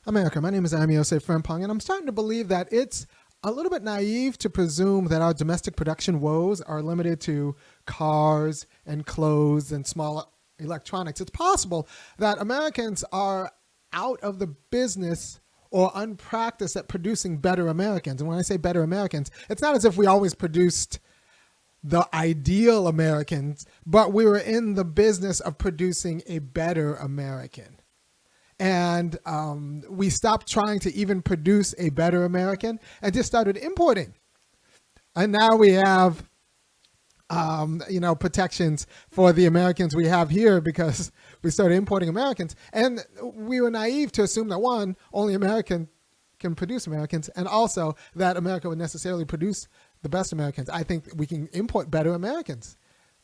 America. My name is Osei-Frimpong, and I'm starting to believe that it's a little bit naive to presume that our domestic production woes are limited to cars and clothes and small electronics. It's possible that Americans are out of the business or unpracticed at producing better Americans. And when I say better Americans, it's not as if we always produced the ideal Americans, but we were in the business of producing a better American. And we stopped trying to even produce a better American and just started importing. And now we have, protections for the Americans we have here because we started importing Americans. And we were naive to assume that, one, only American can produce Americans, and also that America would necessarily produce the best Americans. I think we can import better Americans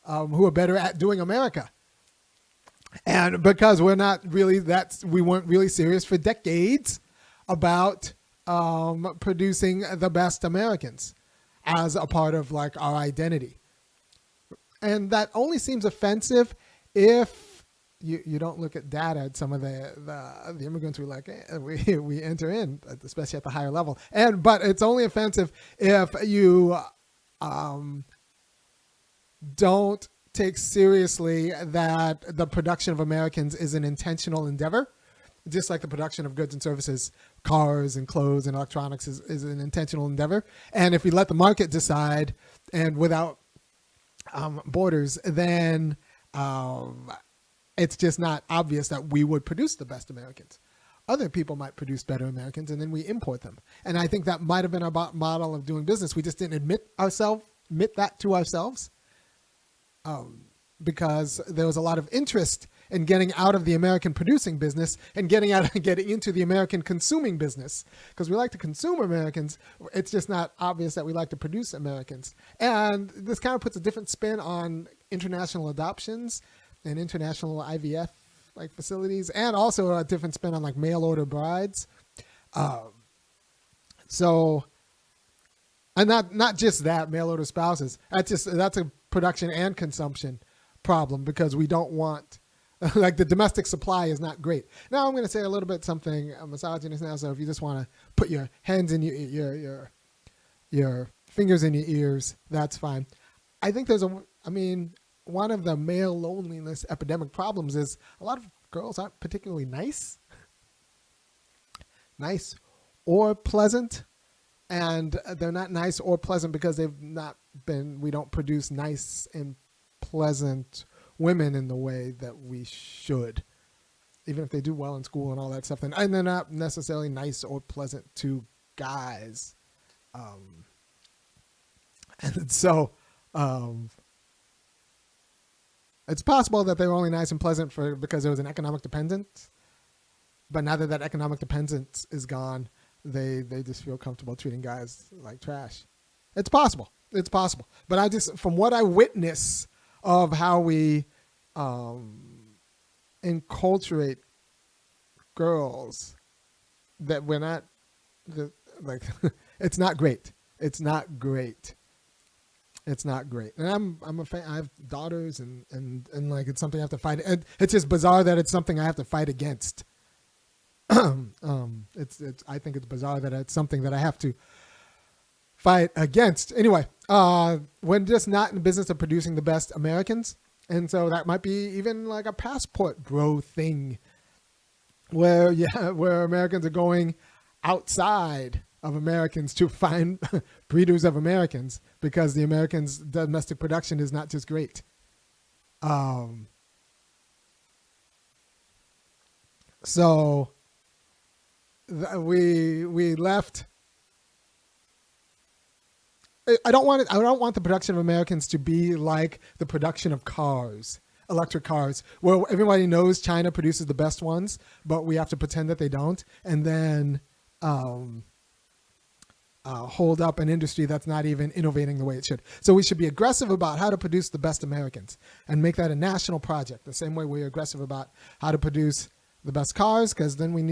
who are better at doing America. And because we weren't really serious for decades about producing the best Americans as a part of like our identity. And that only seems offensive if you don't look at data at some of the immigrants we enter in, especially at the higher level. But it's only offensive if you don't take seriously that the production of Americans is an intentional endeavor, just like the production of goods and services, cars and clothes and electronics is an intentional endeavor. And if we let the market decide and without borders, then it's just not obvious that we would produce the best Americans. Other people might produce better Americans, and then we import them. And I think that might have been our model of doing business. We just didn't admit that to ourselves. Because there was a lot of interest in getting out of the American producing business and getting into the American consuming business. Because we like to consume Americans, it's just not obvious that we like to produce Americans. And this kind of puts a different spin on international adoptions and international IVF like facilities, and also a different spin on like mail order brides. And not just that, mail order spouses. That's a production and consumption problem because we don't want, like the domestic supply is not great. Now I'm going to say a little bit something misogynist now. So if you just want to put your hands in your fingers in your ears, that's fine. I think one of the male loneliness epidemic problems is a lot of girls aren't particularly nice or pleasant. And they're not nice or pleasant because we don't produce nice and pleasant women in the way that we should, even if they do well in school and all that stuff. And they're not necessarily nice or pleasant to guys. And so it's possible that they were only nice and pleasant because there was an economic dependence. But now that economic dependence is gone, they just feel comfortable treating guys like trash. It's possible. But from what I witness of how we enculturate girls, that we're not it's not great. It's not great. And I'm a fan. I have daughters and like it's something I have to fight. It's just bizarre that it's something I have to fight against. I think it's bizarre that it's something that I have to fight against. Anyway, we're just not in the business of producing the best Americans. And so that might be even like a passport bro thing where Americans are going outside of Americans to find breeders of Americans because the Americans' domestic production is not just great. So we left. I don't want the production of Americans to be like the production of cars, electric cars, where everybody knows China produces the best ones, but we have to pretend that they don't, and then hold up an industry that's not even innovating the way it should. So we should be aggressive about how to produce the best Americans and make that a national project, the same way we're aggressive about how to produce the best cars, because then we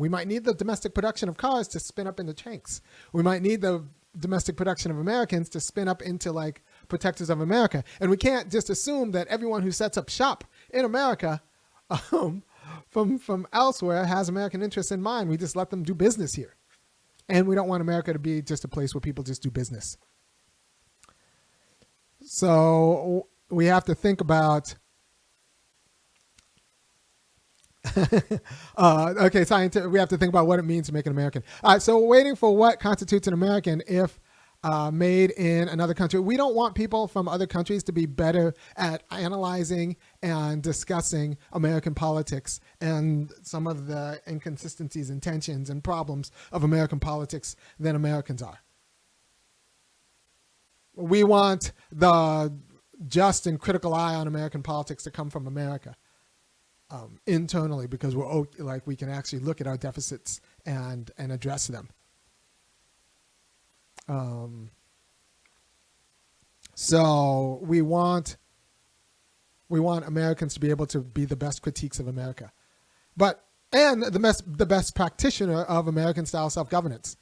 might need the domestic production of cars to spin up into tanks. We might need the domestic production of Americans to spin up into like protectors of America. And we can't just assume that everyone who sets up shop in America from elsewhere has American interests in mind. We just let them do business here. And we don't want America to be just a place where people just do business. So we have to think about we have to think about what it means to make an American. All right, so we're waiting for what constitutes an American if made in another country. We don't want people from other countries to be better at analyzing and discussing American politics and some of the inconsistencies and tensions and problems of American politics than Americans are. We want the just and critical eye on American politics to come from America. Internally, because we can actually look at our deficits and address them. So we want Americans to be able to be the best critiques of America, and the best practitioner of American style self-governance.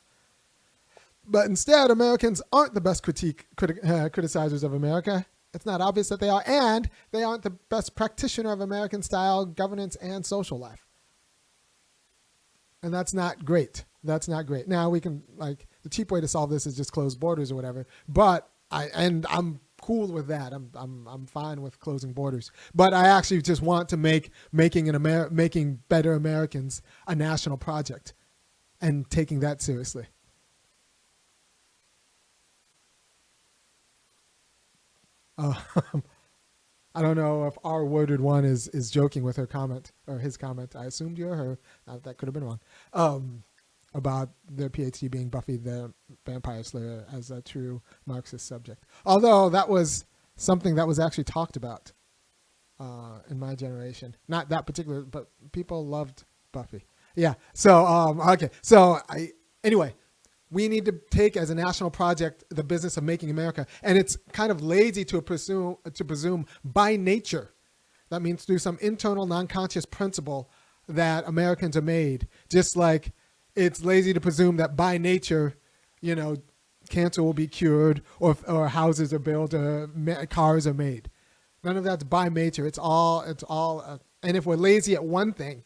But instead, Americans aren't the best criticizers of America. It's not obvious that they are, and they aren't the best practitioner of American-style governance and social life. And that's not great. That's not great. Now, we can, the cheap way to solve this is just close borders or whatever, but I'm cool with that. I'm fine with closing borders. But I actually just want to making better Americans a national project and taking that seriously. I don't know if our worded one is joking with her comment or his comment. I assumed you or her. That could have been wrong. About their PhD being Buffy the Vampire Slayer as a true Marxist subject. Although that was something that was actually talked about in my generation. Not that particular, but people loved Buffy. Yeah. So okay. So anyway. We need to take as a national project the business of making America. And it's kind of lazy to presume by nature, that means through some internal non-conscious principle, that Americans are made. Just like it's lazy to presume that by nature, cancer will be cured or houses are built or cars are made. None of that's by nature. It's all. And if we're lazy at one thing,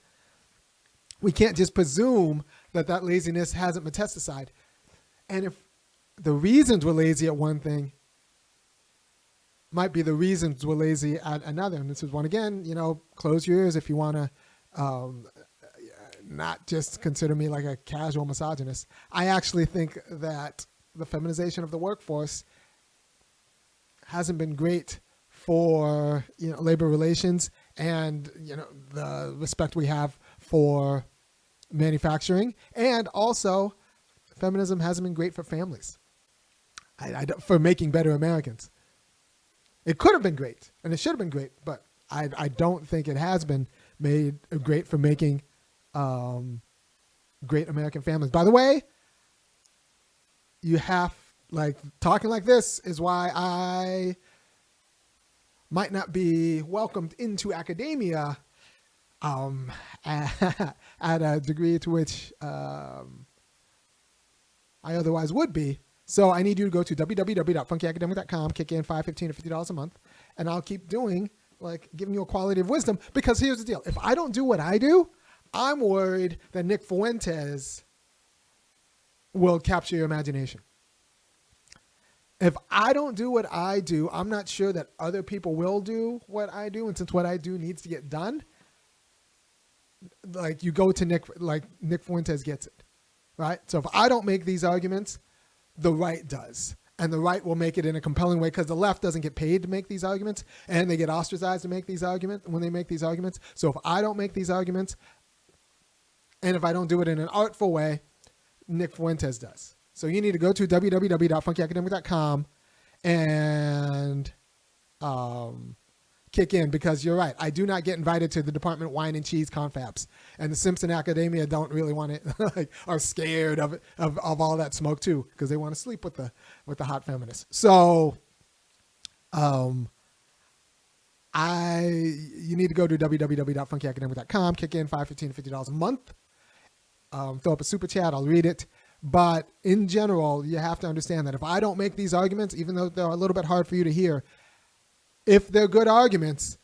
we can't just presume that laziness hasn't metastasized. And if the reasons we're lazy at one thing might be the reasons we're lazy at another. And this is one again, close your ears if you want to not just consider me like a casual misogynist. I actually think that the feminization of the workforce hasn't been great for labor relations and the respect we have for manufacturing, and also feminism hasn't been great for families, for making better Americans. It could have been great, and it should have been great, but I don't think it has been made great for making great American families. By the way, talking like this is why I might not be welcomed into academia at a degree to which I otherwise would be. So I need you to go to www.funkyacademic.com, kick in $5, $15, or $50 a month, and I'll keep doing, giving you a quality of wisdom. Because here's the deal. If I don't do what I do, I'm worried that Nick Fuentes will capture your imagination. If I don't do what I do, I'm not sure that other people will do what I do. And since what I do needs to get done, you go to Nick Fuentes gets it. Right? So if I don't make these arguments, the right does. And the right will make it in a compelling way because the left doesn't get paid to make these arguments and they get ostracized to make these arguments when they make these arguments. So if I don't make these arguments and if I don't do it in an artful way, Nick Fuentes does. So you need to go to www.funkyacademic.com and kick in, because you're right. I do not get invited to the Department of Wine and Cheese confabs, and the Simpson Academia don't really want it, are scared of it, of all that smoke too, because they want to sleep with the hot feminists. So, you need to go to www.funkyacademic.com, kick in $5, $15, $50 a month, throw up a super chat. I'll read it. But in general, you have to understand that if I don't make these arguments, even though they're a little bit hard for you to hear, if they're good arguments,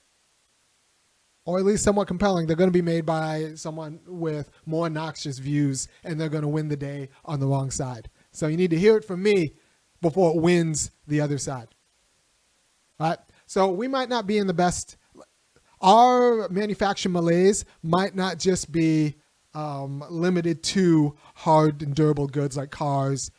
or at least somewhat compelling, they're going to be made by someone with more noxious views, and they're going to win the day on the wrong side. So you need to hear it from me before it wins the other side. All right? So we might not be in the best. Our manufacturing malaise might not just be limited to hard and durable goods like cars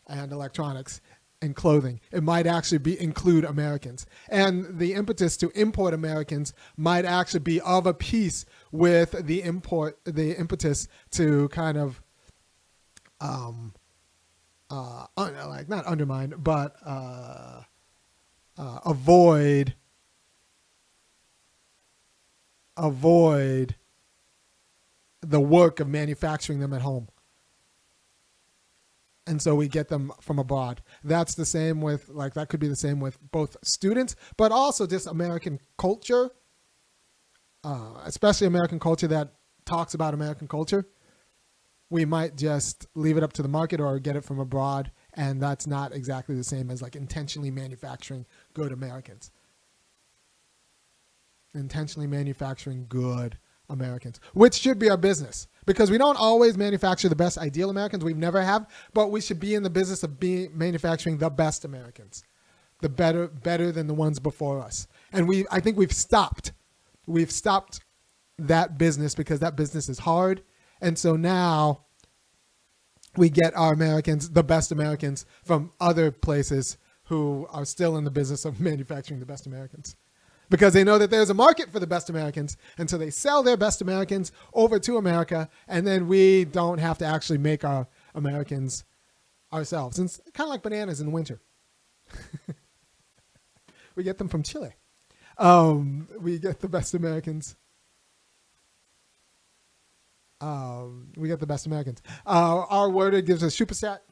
and electronics and clothing. It might actually include Americans. And the impetus to import Americans might actually be of a piece with the impetus to kind of like not undermine, but avoid the work of manufacturing them at home. And so we get them from abroad. That's the same with, like, that could be the same with both students, but also just American culture, especially American culture that talks about American culture. We might just leave it up to the market or get it from abroad, and that's not exactly the same as like intentionally manufacturing good Americans. Intentionally manufacturing good Americans, which should be our business, because we don't always manufacture the best ideal Americans. We never have, but we should be in the business of manufacturing the best Americans, the better than the ones before us. And I think we've stopped that business because that business is hard. And so now we get our Americans, the best Americans, from other places who are still in the business of manufacturing the best Americans, because they know that there's a market for the best Americans, and so they sell their best Americans over to America, and then we don't have to actually make our Americans ourselves. And it's kind of like bananas in winter. We get them from Chile. We get the best Americans. We get the best Americans. Our worder gives us super chat.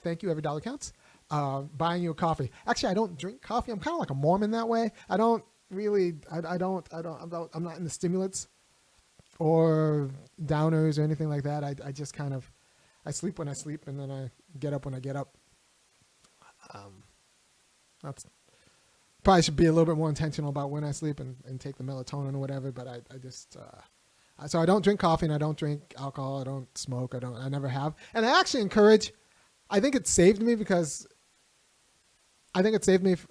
Thank you. Every dollar counts. Buying you a coffee. Actually, I don't drink coffee. I'm kind of like a Mormon that way. I don't really, I'm not into stimulants or downers or anything like that. I just kind of, I sleep when I sleep, and then I get up when I get up. That's probably should be a little bit more intentional about when I sleep and take the melatonin or whatever. But I just, so I don't drink coffee, and I don't drink alcohol. I don't smoke. I never have. And I actually encourage, I think it saved me for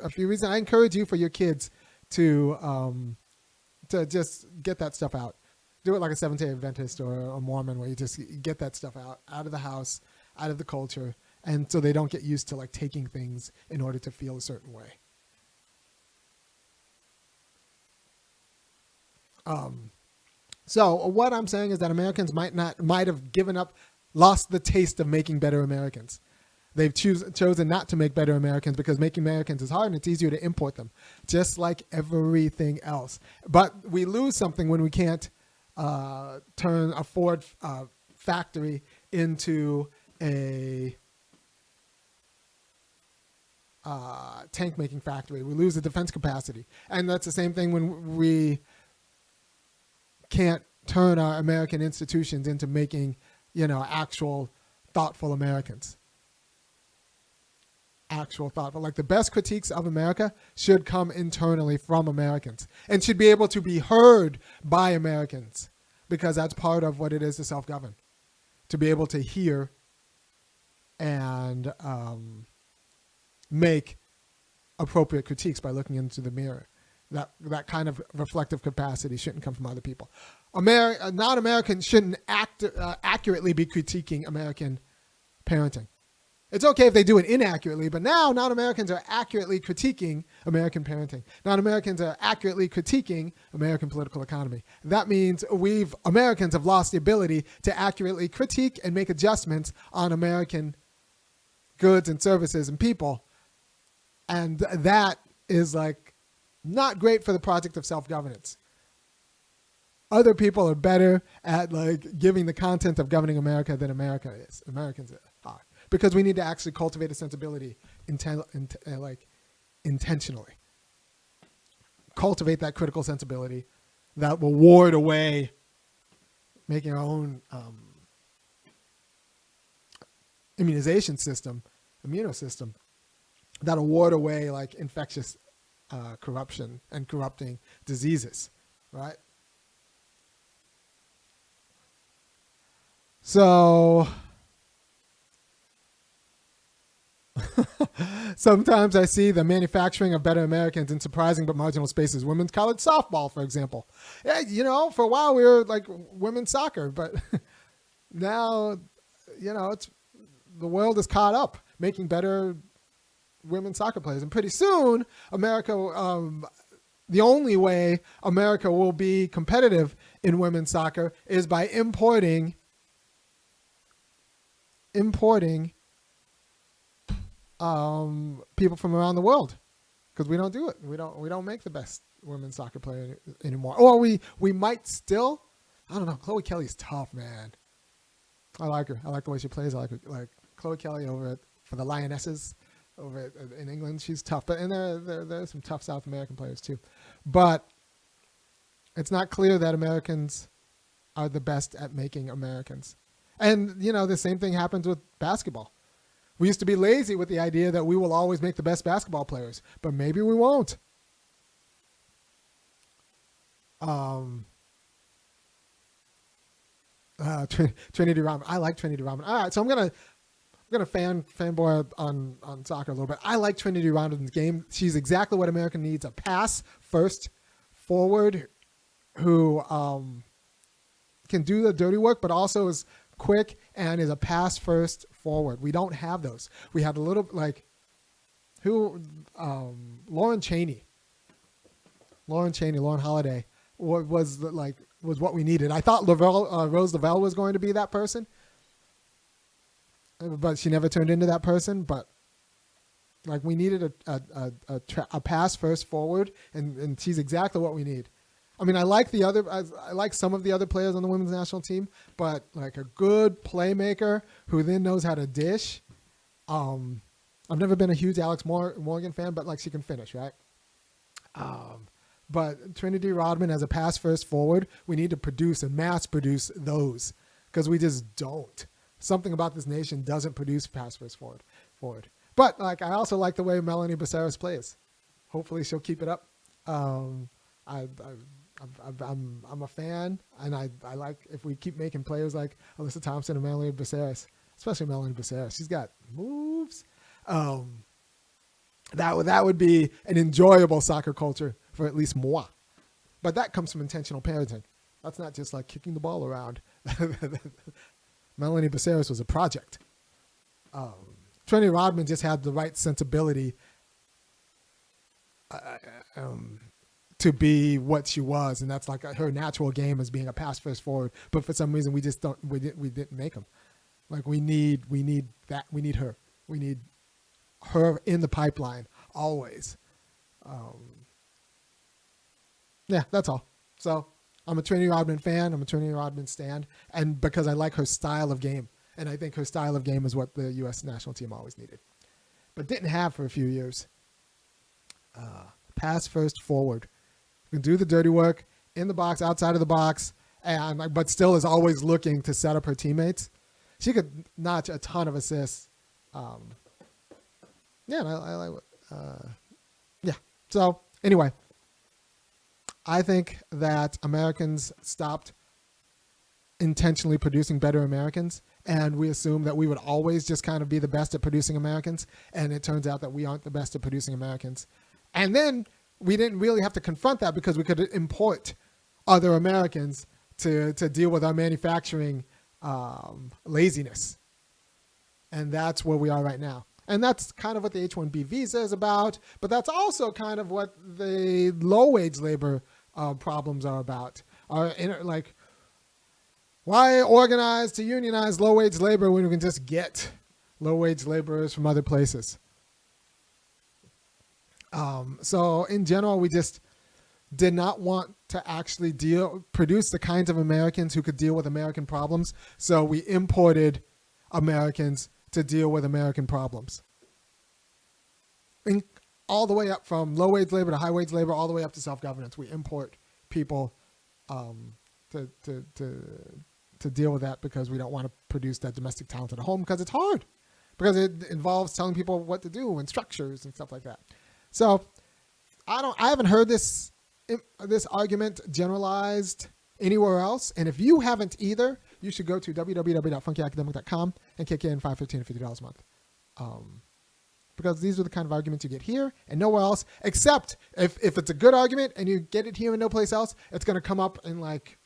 a few reasons. I encourage you for your kids to just get that stuff out. Do it like a Seventh-day Adventist or a Mormon, where you just get that stuff out of the house, out of the culture, and so they don't get used to like taking things in order to feel a certain way. So what I'm saying is that Americans might have lost the taste of making better Americans. They've chosen not to make better Americans because making Americans is hard, and it's easier to import them, just like everything else. But we lose something when we can't turn a Ford factory into a tank-making factory. We lose the defense capacity. And that's the same thing when we can't turn our American institutions into making, actual thoughtful Americans. Actual thoughtful. Like the best critiques of America should come internally from Americans and should be able to be heard by Americans, because that's part of what it is to self-govern. To be able to hear and make appropriate critiques by looking into the mirror. That kind of reflective capacity shouldn't come from other people. Non-Americans shouldn't accurately be critiquing American parenting. It's okay if they do it inaccurately, but now non-Americans are accurately critiquing American parenting. Non-Americans are accurately critiquing American political economy. That means Americans have lost the ability to accurately critique and make adjustments on American goods and services and people. And that is like not great for the project of self-governance. Other people are better at like giving the content of governing America than America is. Americans are. Because we need to actually cultivate a sensibility intentionally. Cultivate that critical sensibility that will ward away making our own immunosystem, that'll ward away like infectious corruption and corrupting diseases, right? So sometimes I see the manufacturing of better Americans in surprising but marginal spaces. Women's college softball, for example. Yeah, for a while we were like women's soccer, but now, it's the world is caught up making better women's soccer players. And pretty soon, America, the only way America will be competitive in women's soccer is by importing people from around the world, because we don't do it. We don't make the best women's soccer player anymore. Or we might still. I don't know. Chloe Kelly's tough, man. I like her. I like the way she plays. I like Chloe Kelly for the Lionesses over in England. She's tough, but and there are some tough South American players too. But it's not clear that Americans are the best at making Americans. And the same thing happens with basketball. We used to be lazy with the idea that we will always make the best basketball players, but maybe we won't. Trinity Rodman. I like Trinity Rodman. All right, so I'm gonna fanboy on soccer a little bit. I like Trinity Rodman's game. She's exactly what America needs: a pass first forward who can do the dirty work, but also is quick and is a pass first forward. We don't have those. We had a little Lauren Holiday was what we needed. I thought Rose Lavelle was going to be that person, but she never turned into that person. But we needed a pass first forward, and she's exactly what we need. I mean, I like some of the other players on the women's national team, but a good playmaker who then knows how to dish. I've never been a huge Alex Morgan fan, but she can finish, right? But Trinity Rodman as a pass first forward, we need to produce and mass produce those, because we just don't. Something about this nation doesn't produce pass first forward. But I also like the way Melanie Becerra plays. Hopefully she'll keep it up. I'm a fan, and I like if we keep making players like Alyssa Thompson and Melanie Becerra, especially Melanie Becerra. She's got moves. That would be an enjoyable soccer culture for at least moi. But that comes from intentional parenting. That's not just kicking the ball around. Melanie Becerra was a project. Trinity Rodman just had the right sensibility to be what she was, and that's her natural game as being a pass first forward. But for some reason, we didn't make them. We need that. We need her. We need her in the pipeline always. Yeah, that's all. So I'm a Trinity Rodman fan. I'm a Trinity Rodman stan, and because I like her style of game, and I think her style of game is what the U.S. national team always needed, but didn't have for a few years. Pass first forward. Can do the dirty work in the box, outside of the box, but still is always looking to set up her teammates. She could notch a ton of assists. Yeah, I like. Yeah. So anyway, I think that Americans stopped intentionally producing better Americans, and we assumed that we would always just kind of be the best at producing Americans, and it turns out that we aren't the best at producing Americans. And then we didn't really have to confront that because we could import other Americans to deal with our manufacturing laziness. And that's where we are right now. And that's kind of what the H-1B visa is about, but that's also kind of what the low-wage labor problems are about. Why organize to unionize low-wage labor when we can just get low-wage laborers from other places? So in general, we just did not want to actually produce the kinds of Americans who could deal with American problems. So we imported Americans to deal with American problems. And all the way up from low-wage labor to high-wage labor, all the way up to self-governance. We import people to deal with that because we don't want to produce that domestic talent at home because it's hard. Because it involves telling people what to do and structures and stuff like that. So I haven't heard this argument generalized anywhere else. And if you haven't either, you should go to www.funkyacademic.com and kick in $5, $15, $50 a month. Because these are the kind of arguments you get here and nowhere else, except if it's a good argument and you get it here and no place else, it's going to come up in like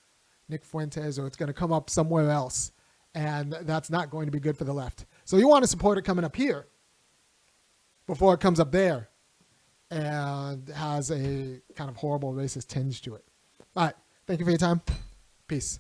Nick Fuentes, or it's going to come up somewhere else. And that's not going to be good for the left. So you want to support it coming up here before it comes up there and has a kind of horrible racist tinge to it. All right. Thank you for your time. Peace.